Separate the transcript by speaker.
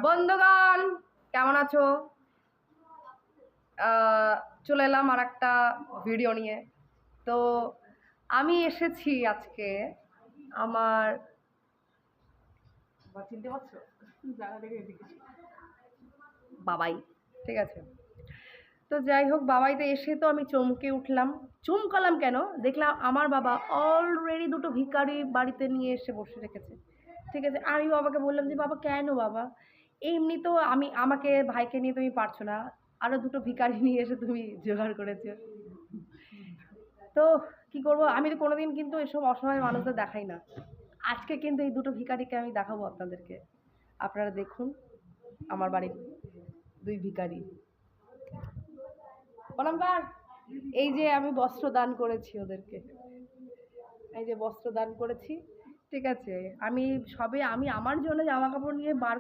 Speaker 1: বন্ধুগণ কেমন আছো? চলে এলাম আর একটা ভিডিও নিয়ে। তো আমি এসেছি আজকে আমার চিনতে পারছো বাবাই, ঠিক আছে। তো যাই হোক, বাবাইতে এসে তো আমি চমকে উঠলাম। চমকালাম কেন, দেখলাম আমার বাবা অলরেডি দুটো ভিখারি বাড়িতে নিয়ে এসে বসে রেখেছে, ঠিক আছে। আমি বাবাকে বললাম যে বাবা কেন বাবা, এমনি তো আমাকে ভাইকে নিয়ে তুমি পারছো না, আরও দুটো ভিখারি নিয়ে এসে তুমি জোগাড় করেছো। তো কি করব, আমি তো কোনোদিন কিন্তু এসব অসহায় মানুষদের দেখাই না। আজকে কিন্তু এই দুটো ভিখারিকে আমি দেখাবো আপনাদেরকে। আপনারা দেখুন আমার বাড়ির দুই ভিখারি। অলঙ্কার, এই যে আমি বস্ত্র দান করেছি ওদেরকে, এই যে বস্ত্র দান করেছি, ঠিক আছে। আমি আমার জন্য জামা কাপড় নিয়ে বার